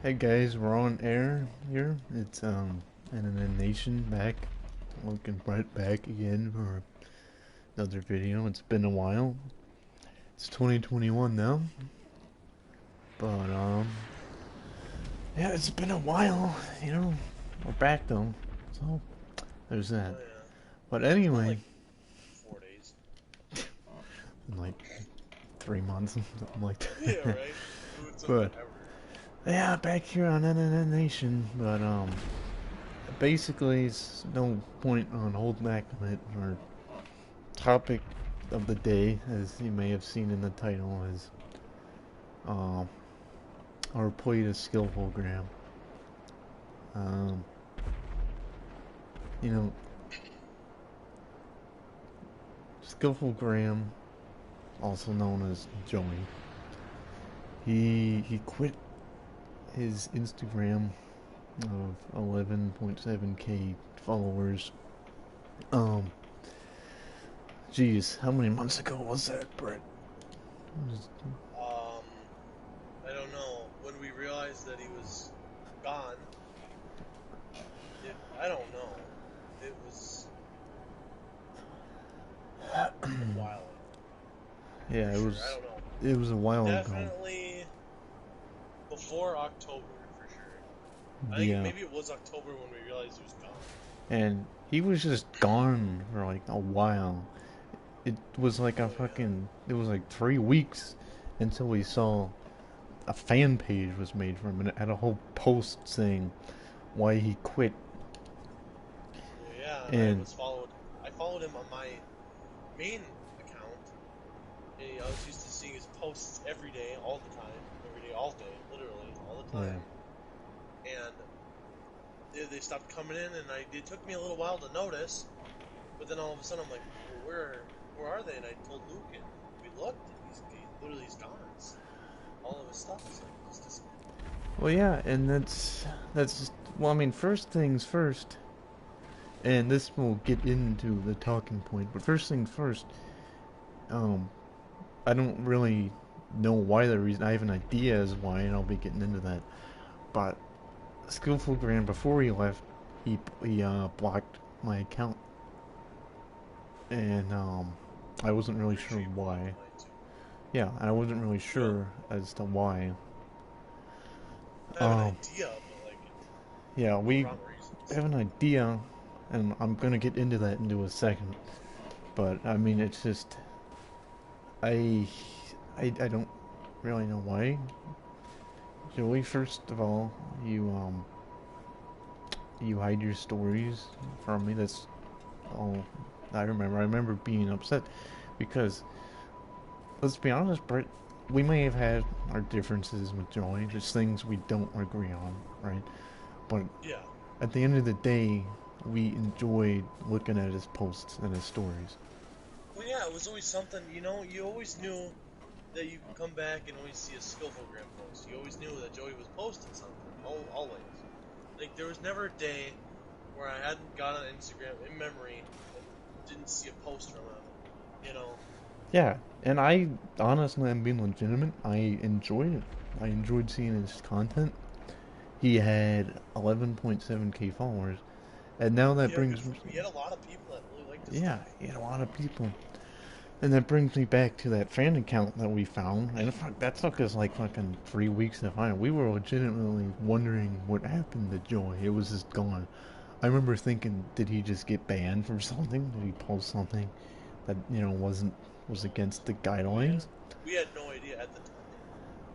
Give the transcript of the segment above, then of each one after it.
Hey guys, we're on air here. It's NNN Nation back. Looking right back again for another video. It's been a while. It's 2021 now. But yeah, it's been a while, We're back though. So there's that. Oh yeah. But It's been anyway, like 4 days. in like 3 months, something like Yeah, that. right. It's been But forever. yeah, back here on NNN Nation. But basically, it's no point on holding back on it. Our topic of the day, as you may have seen in the title, is um, our plea to Skillfulgram. Um, you know, Skillfulgram, also known as Joey, he quit his Instagram of 11.7k followers. Um, Geez, how many months ago was that, Brett? Um, I don't know. When we realized that he was gone, I don't know. It was a while ago, Yeah, for it sure. I was don't know. it was a while ago. Definitely before October, for sure. I think Yeah, maybe it was October when we realized he was gone. and he was just gone for like a while. It was like a Oh yeah. fucking. It was like 3 weeks until we saw a fan page was made for him, and it had a whole post saying why he quit. Well, yeah, and And I followed him on my main account. I was used to seeing his posts every day, all the time, every day, all day, literally, all the yeah, time. And they stopped coming in, and it took me a little while to notice. But then all of a sudden, I'm like, well, where are they? And I told Luke, and we looked, and he's gone. All of his stuff is like just disappeared. well, yeah, and that's just, well, I mean, first things first, and this will get into the talking point. But first things first, um, I don't really know why the reason. I have an idea as why, and I'll be getting into that. But Skillful Grand, before he left, he blocked my account, and I wasn't really Pretty sure sure you blocked why. mine too. Yeah, I wasn't really Yeah, sure as to why. I have an Um, idea, but like yeah, for the we wrong reasons. have an idea, and I'm gonna get into that into a second. But I mean, it's just I I don't really know why. Joey, first of all, you hide your stories from me. That's all I remember. I remember being upset because, let's be honest, Brett, we may have had our differences with Joey. There's things we don't agree on, right? But Yeah. at the end of the day, we enjoyed looking at his posts and his stories. Well, yeah, it was always something. You always knew that you could come back and always see a skillful gram post. You always knew that Joey was posting something. Always. Like there was never a day where I hadn't gone on Instagram in memory and didn't see a post from him. You know. Yeah, and I honestly, I'm being legitimate. I enjoyed it. I enjoyed seeing his content. He had 11.7k followers, and now that Yeah, good brings for me, him. He had a lot of people that really liked his yeah, stuff. he had a lot of people. And that brings me back to that fan account that we found. And fuck, that took us like fucking 3 weeks to find. We were legitimately wondering what happened to Joey. It was just gone. I remember thinking, did he just get banned from something? Did he post something that was against the Oh yeah. guidelines? We had no idea at the time.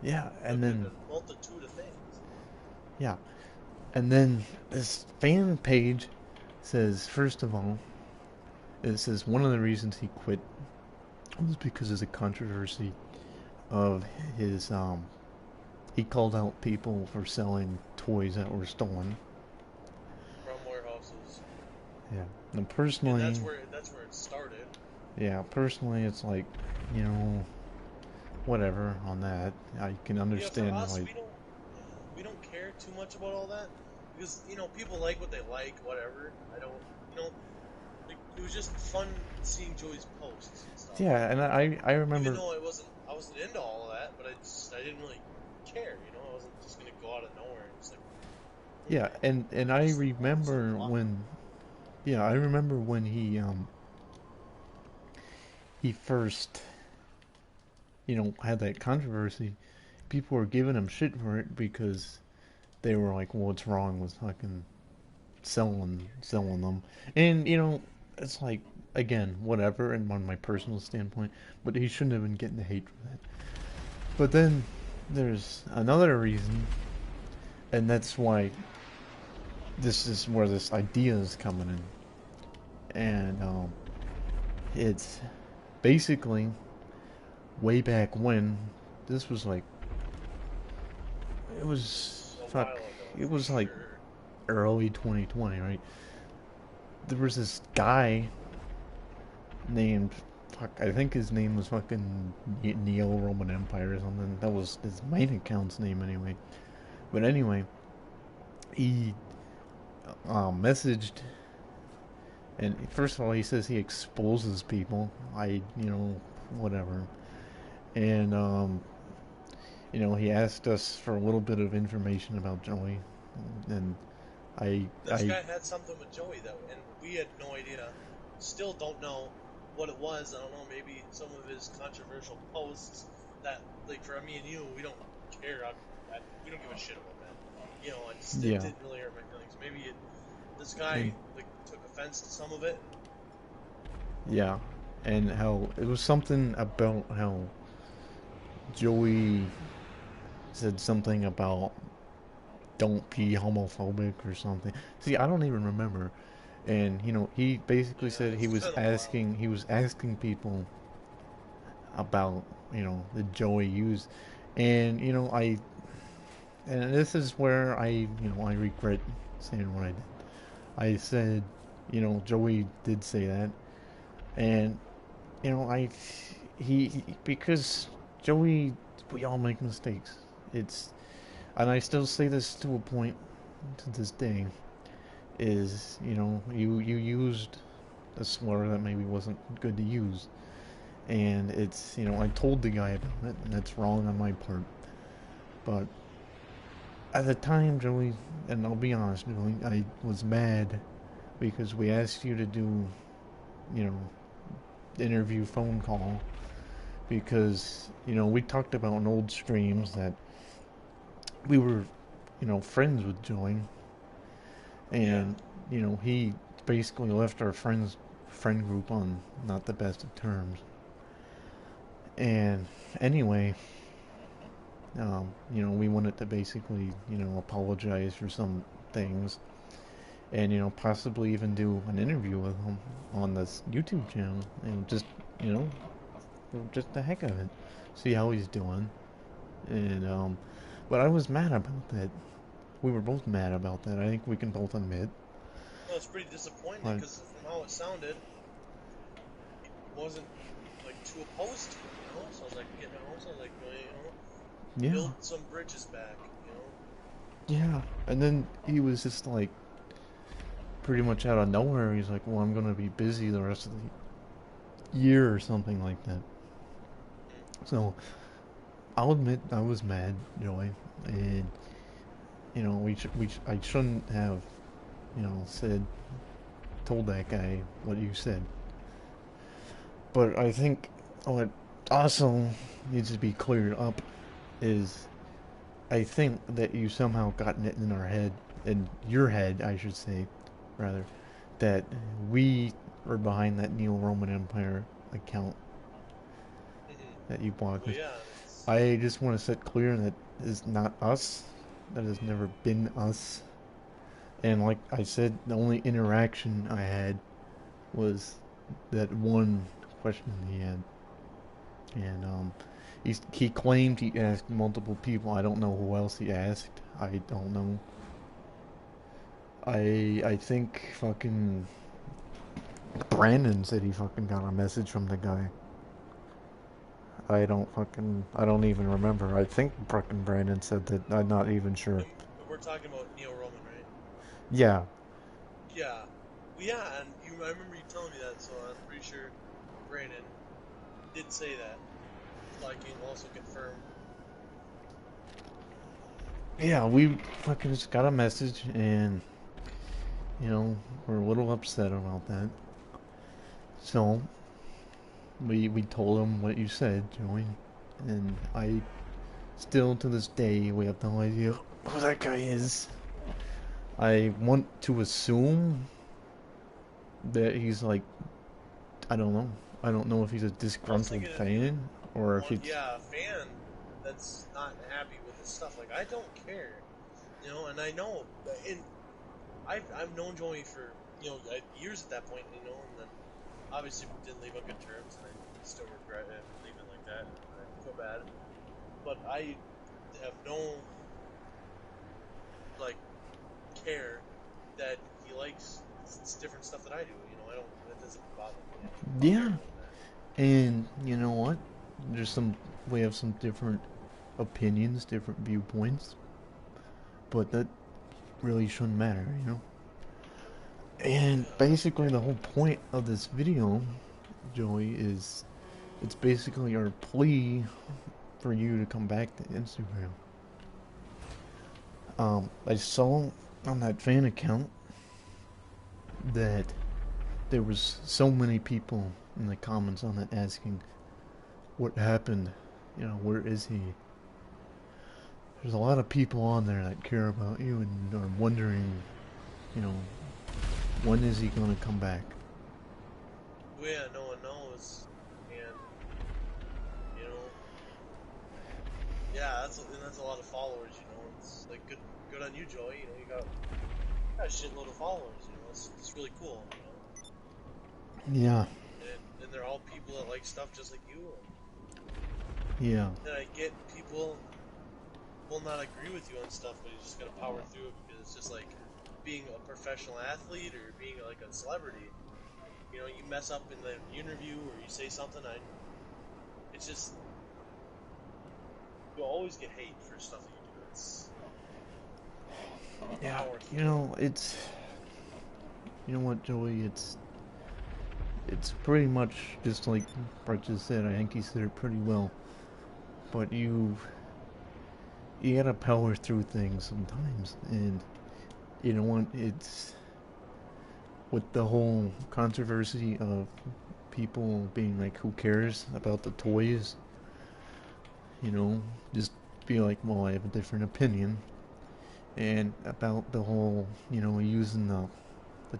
Yeah, It and could have then been a multitude of things. yeah, and then this fan page says, first of all, it says one of the reasons he quit was because of the controversy of his he called out people for selling toys that were stolen. From warehouses. Yeah. And And personally, that's where it started. yeah, personally, it's like, you know, whatever on that. I can Yeah, for understand, us, like, we don't care too much about all that because people like what they like, whatever. I don't, you know, like it was just fun seeing Joey's posts and stuff. yeah, and I Even remember, though I wasn't into all of that, but I didn't really care, you know. I wasn't just gonna go out of nowhere and just like, Yeah, and I just all of a sudden remember drop it. when, yeah, I remember when he first, had that controversy. People were giving him shit for it because they were like, well, "What's wrong with fucking selling them?" And it's like, again, whatever, and on my personal standpoint, but he shouldn't have been getting the hate for that. But then there's another reason, and that's why this is where this idea is coming in, and it's basically way back when. This was like, it was It's a fuck, while ago it for was like sure. early 2020, right? There was this guy named, fuck, I think his name was fucking Neo Roman Empire or something. That was his main account's name anyway. But anyway, he messaged, and first of all, he says he exposes people. Whatever. And he asked us for a little bit of information about Joey, and I, This I, guy had something with Joey though, and we had no idea. Still don't know what it was. I don't know. Maybe some of his controversial posts that, like, for me and you, we don't care. We don't give a shit about that. You know, it yeah, didn't really hurt my feelings. Maybe this guy and like took offense to some of it. yeah, and how it was something about how Joey said something about don't be homophobic or something. See, I don't even remember. And he basically Yeah, said it's been a while. he was asking people about the Joey used, and and this is where I regret saying what I did. I said, Joey did say that, and I because Joey, we all make mistakes. It's and I still say this to a point to this day is you used a slur that maybe wasn't good to use, and it's I told the guy about it, and that's wrong on my part. But at the time, Joey, and I'll be honest, Joey, I was mad because we asked you to do you know interview phone call because we talked about in old streams that we were friends with Joey, Yeah. and he basically left our friend group on not the best of terms. And anyway, we wanted to basically apologize for some things, and possibly even do an interview with him on this YouTube channel, and just you know just the heck of it, see how he's doing. And but I was mad about that. We were both mad about that. I think we can both admit. Well, it's pretty disappointing But because from how it sounded, he wasn't like too opposed to it. You know, so I was like getting at home. So I was like, well, yeah, build some bridges back. You know. yeah. And then he was just like pretty much out of nowhere. He's like, "Well, I'm gonna be busy the rest of the year or something like that." Mm. So I'll admit I was mad, Joey, and I shouldn't have said told that guy what you said. But I think what also needs to be cleared up is I think that you somehow gotten it in our head, in your head, I should say, rather, that we were behind that Neo-Roman Empire account Hmm. that you blocked Well, us. yeah, it's I just want to set clear that is not us. That has never been us. And like I said, the only interaction I had was that one question he had, and he claimed he asked multiple people. I don't know who else he asked. I don't know. I think fucking Brandon said he fucking got a message from the guy. I don't even remember. I think fucking Brandon said that. I'm not even sure. and we're talking about Neo Roman, right? Yeah, Yeah. Well, yeah, and I remember you telling me that, so I'm pretty sure Brandon did say that. So I can also confirm. yeah, we fucking just got a message, and you know, we're a little upset about that. So we told him what you said, Joey, and I still to this day we have no idea who that guy is. I want to assume that he's like, I don't know. I don't know if he's a I was disgruntled thinking of fan or if one, it's yeah, a fan that's not happy with his stuff. Like, I don't care, you know, and I know, and I've known Joey for, you know, years at that point, you know, and then obviously we didn't leave on good terms, and I still regret him leaving like that, and I feel bad. But I have no, like, care that he likes different stuff that I do. You know, I don't. That doesn't bother me. I don't care yeah. about that. And you know what? There's some we have some different opinions, different viewpoints, but that really shouldn't matter, you know? And basically the whole point of this video, Joey, is it's basically our plea for you to come back to Instagram. I saw on that fan account that there was so many people in the comments on it asking what happened, you know, where is he? There's a lot of people on there that care about you and are wondering, you know, when is he gonna come back? Well, yeah, no one knows, and you know, yeah, that's a lot of followers. You know, it's like good on you, Joey. You know, you got a shitload of followers. You know, it's really cool. You know, Yeah, and they're all people that like stuff just like you. yeah, And I get people will not agree with you on stuff, but you just gotta power through it because it's just like being a professional athlete or being like a celebrity. You know, you mess up in the interview or you say something, it's just you'll always get hate for stuff that you do. It's yeah. power You through it. know, you know what, Joey? It's pretty much just like Brett just said. I think he said it pretty well. But you gotta power through things sometimes, and you know what? It's with the whole controversy of people being like, "Who cares about the toys?" You know, just be like, "Well, I have a different opinion," and about the whole, you know, using the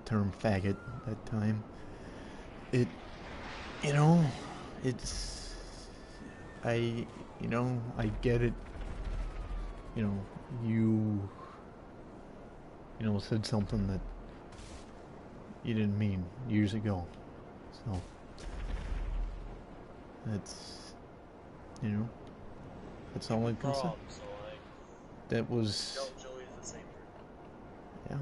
term faggot at that time. It, you know, it's I, you know, I get it. You know, you, you know, said something that you didn't mean years ago. So that's, you know, that's all People I can grow say. up, so like That was, Joey's the same for me. yeah.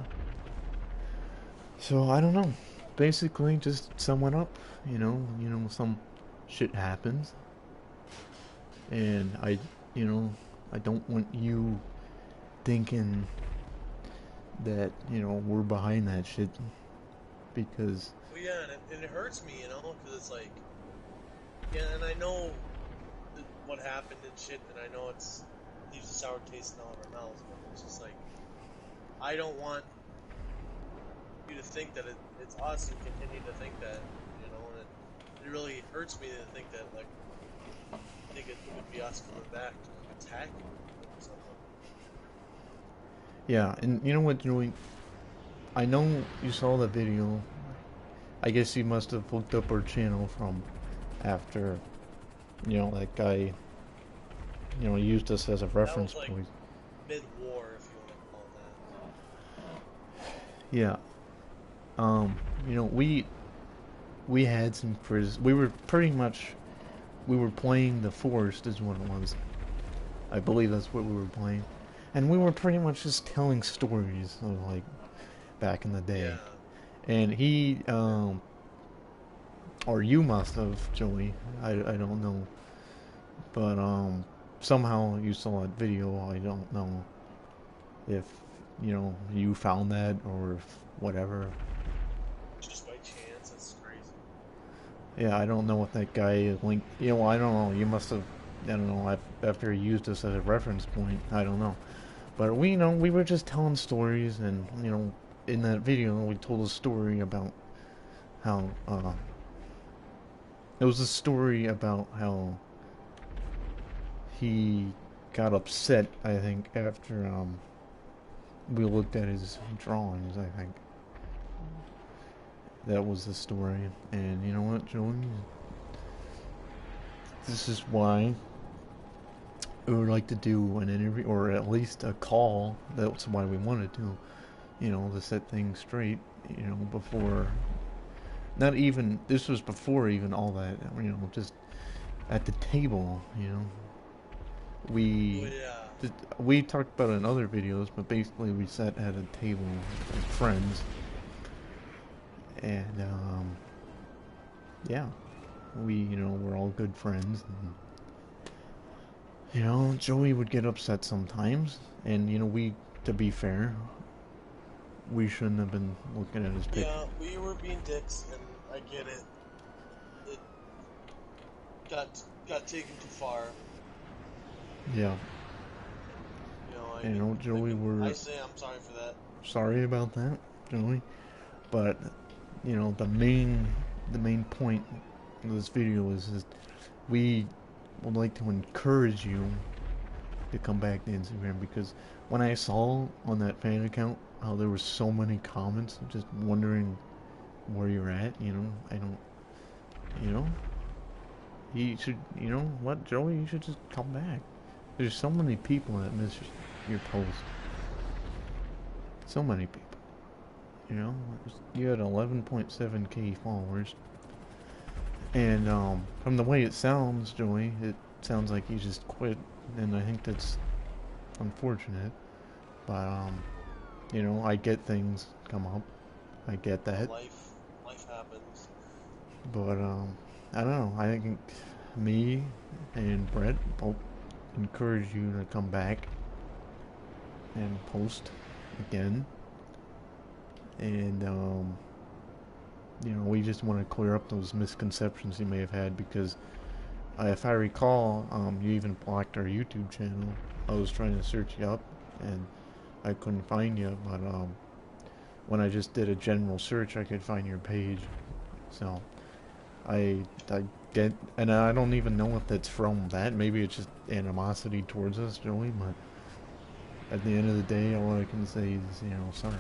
So I don't know. Basically, just sum it up. You know, some shit happens, and you know, I don't want you thinking that you know we're behind that shit because Well, yeah, and it hurts me, you know, because it's like, yeah, and I know what happened and shit, and I know it's leaves a sour taste in all of our mouths, but it's just like I don't want you to think that it's us and continue to think that, you know, and it really hurts me to think that like you think it would be us coming back to like attack you or something. yeah, and you know what, Joey? I know you saw the video. I guess you must have looked up our channel from after, you know, that guy, you know, used us as a That reference was like point. mid-war, if you want to call it that. Yeah. You know, we had some quiz. We were pretty much we were playing the Forest is what it was. I believe that's what we were playing. And we were pretty much just telling stories of like back in the day. Yeah, And he or you must have, Joey. I don't know. But somehow you saw that video. I don't know if you know you found that or if whatever. just by chance. That's crazy. Yeah, I don't know what that guy linked. You know, I don't know. You must have. I don't know. After he used us as a reference point, I don't know. But we, you know, we were just telling stories, and you know, in that video we told a story about how it was a story about how he got upset, I think, after we looked at his drawings, I think. That was the story. And you know what, Joey? This is why we would like to do an interview, or at least a call. That's why we wanted to, you know, to set things straight, you know, before. Not even, this was before even all that, you know, just at the table, you know. Well, We yeah. we talked about it in other videos, but basically we sat at a table with friends, and yeah, we, you know, we're all good friends, and you know, Joey would get upset sometimes, and you know, we, to be fair, we shouldn't have been looking at his picture. Yeah, we were being dicks, and I get it. It got taken too far. Yeah, You know, and you know, Joey, I we're say I'm sorry for that. sorry about that, Joey, but you know, the main point of this video is we would like to encourage you to come back to Instagram, because when I saw on that fan account how there were so many comments just wondering where you're at, you know, I don't, you know, you should, you know what, Joey, you should just come back. There's so many people that miss your post. So many people. You know, you had 11.7k followers, and from the way it sounds, Joey, it sounds like you just quit, and I think that's unfortunate. But you know, I get things come up. I get that. Life happens. But I don't know. I think me and Brett both encourage you to come back and post again. And you know, we just want to clear up those misconceptions you may have had, because if I recall, you even blocked our YouTube channel. I was trying to search you up and I couldn't find you, but when I just did a general search, I could find your page. So I get, and I don't even know if that's from that. Maybe it's just animosity towards us, Joey. But at the end of the day, all I can say is, you know, sorry.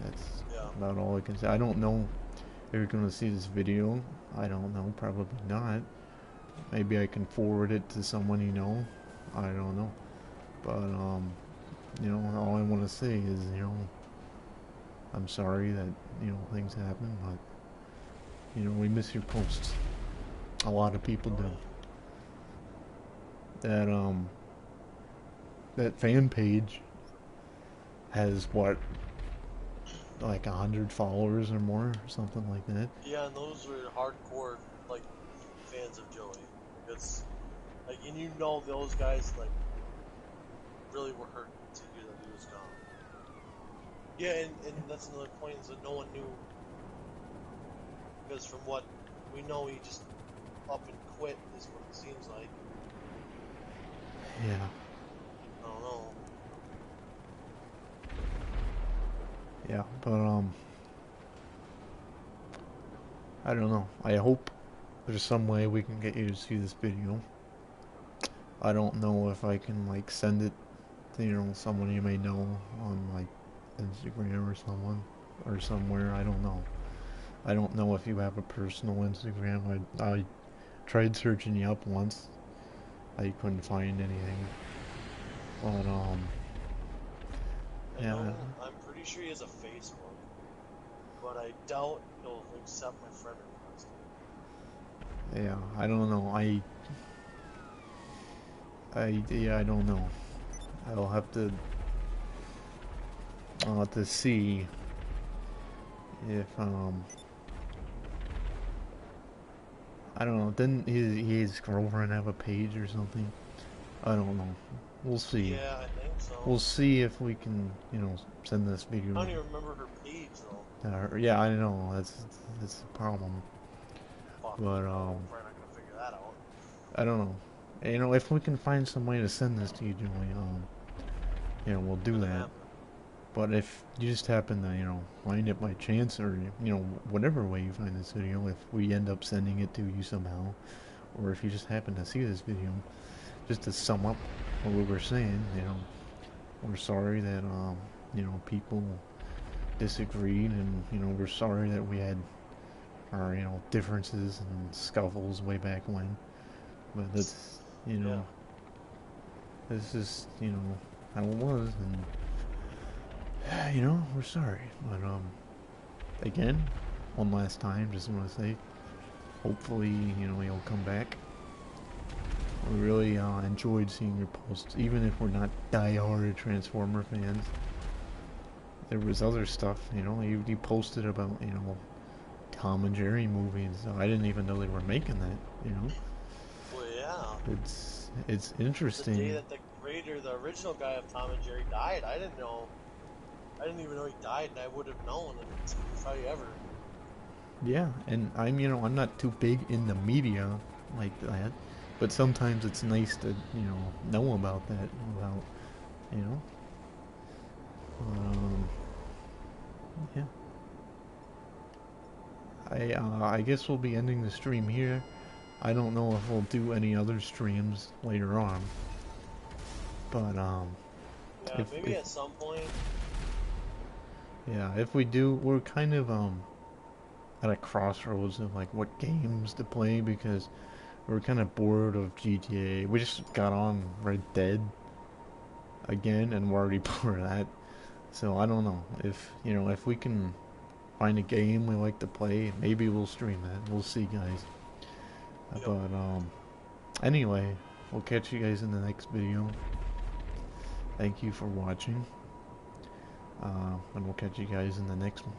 That's Yeah. about all I can say. I don't know if you're gonna see this video. I don't know. Probably not. Maybe I can forward it to someone you know. I don't know. But you know, all I want to say is, you know, I'm sorry that, you know, things happen, but you know, we miss your posts. A lot of people do. That that fan page has what, like 100 followers or more, or something like that. Yeah, and those were hardcore like fans of Joey. Like it's like, and you know those guys like really were hurt to hear that he was gone. Yeah, and that's another point, is that no one knew, because from what we know, he just up and quit is what it seems like. Yeah. I don't know. Yeah, but I don't know. I hope there's some way we can get you to see this video. I don't know if I can like send it to, you know, someone you may know on like Instagram or someone or somewhere. I don't know. I don't know if you have a personal Instagram. I tried searching you up once. I couldn't find anything. But I yeah, know, I'm pretty sure he has a Facebook, but I doubt he'll accept my friend request. yeah. I don't know. Yeah, I don't know. I'll have to. I'll have to see if I don't know. Didn't his girlfriend have a page or something? I don't know. We'll see. Yeah, I think so. We'll see if we can, you know, send this video. I don't even remember her page though. Yeah, I know. That's the problem. Fuck. But We're not gonna figure that out. I don't know. You know, if we can find some way to send this to you, Julie, we'll do Gonna that. happen. But if you just happen to, find it by chance, or, whatever way you find this video, if we end up sending it to you somehow, or if you just happen to see this video, just to sum up what we were saying, we're sorry that, people disagreed, and, we're sorry that we had our, differences and scuffles way back when. But that's, Yeah. this is, how it was, and, we're sorry. But, again, one last time, just want to say, hopefully, you'll come back. We really enjoyed seeing your posts, even if we're not die-hard Transformer fans. There was other stuff, you posted about, Tom and Jerry movies. So I didn't even know they were making that. Well, yeah. It's The day interesting. that the creator, the original guy of Tom and Jerry died, I didn't know. I didn't even know he died, and I would have known if I ever. Yeah, and I'm not too big in the media like that, but sometimes it's nice to, know about that, about, you know, um, yeah. I guess we'll be ending the stream here. I don't know if we'll do any other streams later on, but Yeah, if maybe at some point. yeah, if we do, we're kind of at a crossroads of like what games to play because we're kind of bored of GTA. We just got on Red Dead again, and we're already bored of that. So I don't know if if we can find a game we like to play, maybe we'll stream that. We'll see, guys. Yep. But anyway, we'll catch you guys in the next video. Thank you for watching, and we'll catch you guys in the next one.